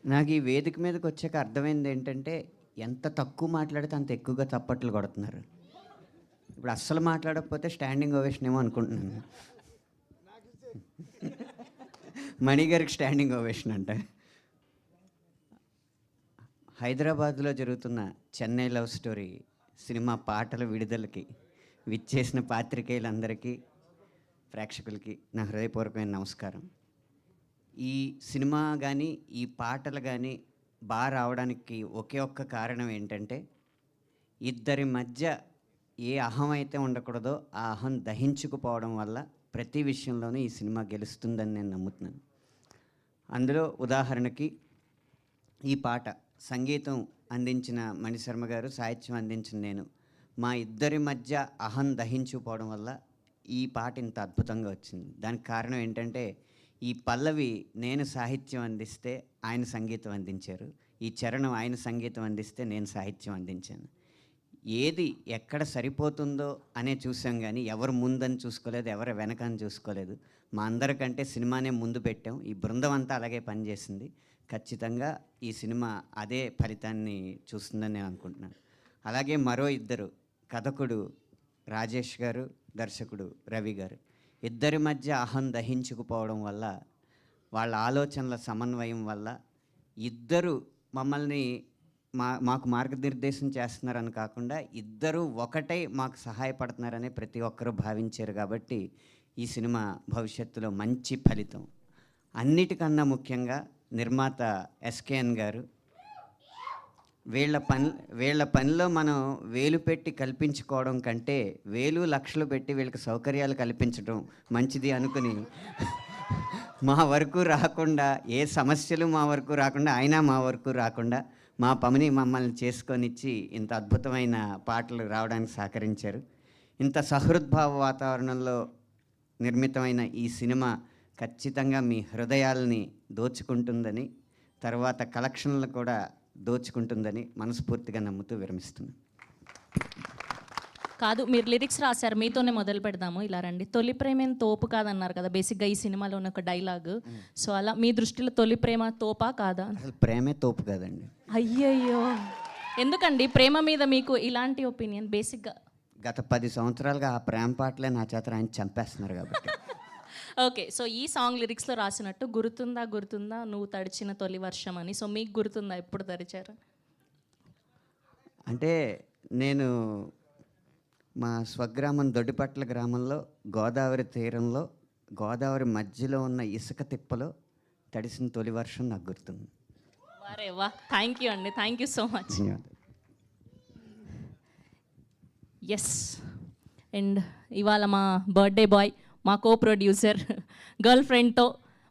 నాకు ఈ వేదిక మీదకి వచ్చాక అర్థమైంది ఏంటంటే, ఎంత తక్కువ మాట్లాడితే అంత ఎక్కువగా చప్పట్లు కొడుతున్నారు. ఇప్పుడు అస్సలు మాట్లాడకపోతే స్టాండింగ్ ఓవేషన్ ఏమో అనుకుంటున్నాను. మణి గారికి స్టాండింగ్ ఓవేషన్ అంట. హైదరాబాద్లో జరుగుతున్న చెన్నై లవ్ స్టోరీ సినిమా పాటల విడుదలకి విచ్చేసిన పాత్రికేయులందరికీ, ప్రేక్షకులకి నా హృదయపూర్వకమైన నమస్కారం. ఈ సినిమా కానీ ఈ పాటలు కానీ బాగా రావడానికి ఒకే ఒక్క కారణం ఏంటంటే, ఇద్దరి మధ్య ఏ అహం అయితే ఉండకూడదో ఆ అహం దహించుకుపోవడం వల్ల ప్రతి విషయంలోనూ ఈ సినిమా గెలుస్తుందని నేను నమ్ముతున్నాను. అందులో ఉదాహరణకి ఈ పాట సంగీతం అందించిన మణిశర్మ గారు, సాహిత్యం అందించిన నేను, మా ఇద్దరి మధ్య అహం దహించుకుపోవడం వల్ల ఈ పాట ఇంత అద్భుతంగా వచ్చింది. దానికి కారణం ఏంటంటే, ఈ పల్లవి నేను సాహిత్యం అందిస్తే ఆయన సంగీతం అందించారు, ఈ చరణం ఆయన సంగీతం అందిస్తే నేను సాహిత్యం అందించాను. ఏది ఎక్కడ సరిపోతుందో అనే చూసాం కానీ ఎవరు ముందని చూసుకోలేదు, ఎవరు వెనకని చూసుకోలేదు. మా అందరికంటే సినిమానే ముందు పెట్టాం. ఈ బృందం అంతా అలాగే పనిచేసింది. ఖచ్చితంగా ఈ సినిమా అదే ఫలితాన్ని చూస్తుందని నేను అనుకుంటున్నాను. అలాగే మరో ఇద్దరు, కథకుడు రాజేష్ గారు, దర్శకుడు రవి గారు, ఇద్దరి మధ్య అహం దహించుకుపోవడం వల్ల, వాళ్ళ ఆలోచనల సమన్వయం వల్ల ఇద్దరు మమ్మల్ని మాకు మార్గనిర్దేశం చేస్తున్నారని కాకుండా ఇద్దరు ఒకటై మాకు సహాయపడుతున్నారని ప్రతి ఒక్కరూ భావించారు. కాబట్టి ఈ సినిమా భవిష్యత్తులో మంచి ఫలితం. అన్నిటికన్నా ముఖ్యంగా నిర్మాత ఎస్కేఎన్ గారు, వీళ్ళ పనిలో మనం వేలు పెట్టి కల్పించుకోవడం కంటే వేలు లక్షలు పెట్టి వీళ్ళకి సౌకర్యాలు కల్పించడం మంచిది అనుకుని మా వరకు రాకుండా, ఏ సమస్యలు మా వరకు రాకుండా, అయినా మా వరకు రాకుండా మా పని మమ్మల్ని చేసుకొనిచ్చి ఇంత అద్భుతమైన పాటలు రావడానికి సహకరించారు. ఇంత సహృద్భావ వాతావరణంలో నిర్మితమైన ఈ సినిమా ఖచ్చితంగా మీ హృదయాల్ని దోచుకుంటుందని, తర్వాత కలెక్షన్లు కూడా దోచుకుంటుందని మనస్ఫూర్తిగా నమ్ముతూ విరమిస్తున్నాను. కాదు, మీరు లిరిక్స్ రాశారు, మీతోనే మొదలు పెడదాము. ఇలా రండి. తొలి ప్రేమేం తోపు కాదన్నారు కదా బేసిక్గా ఈ సినిమాలో ఉన్న ఒక డైలాగ్. సో అలా మీ దృష్టిలో తొలి ప్రేమ తోపా కాదా? అసలు ప్రేమే తోపు కాదండి. అయ్యయ్యో, ఎందుకండి ప్రేమ మీద మీకు ఇలాంటి ఒపీనియన్? బేసిక్గా గత 10 సంవత్సరాలుగా ఆ ప్రేమ పాటలే నా చేత ఆయన చంపేస్తున్నారు కాబట్టి. ఓకే, సో ఈ సాంగ్ లిరిక్స్లో రాసినట్టు గుర్తుందా గుర్తుందా నువ్వు తడిచిన తొలి వర్షం అని. సో మీకు గుర్తుందా ఎప్పుడు తడిచారు? అంటే నేను మా స్వగ్రామం దొడ్డిపట్ల గ్రామంలో గోదావరి తీరంలో, గోదావరి మధ్యలో ఉన్న ఇసుక తిప్పలో తడిసిన తొలి వర్షం నాకు గుర్తుంది. వారే వా, థ్యాంక్ యూ అండి, thank you so much. Yes, and ఇవాళ మా బర్త్డే బాయ్, మా కో ప్రొడ్యూసర్, గర్ల్ ఫ్రెండ్తో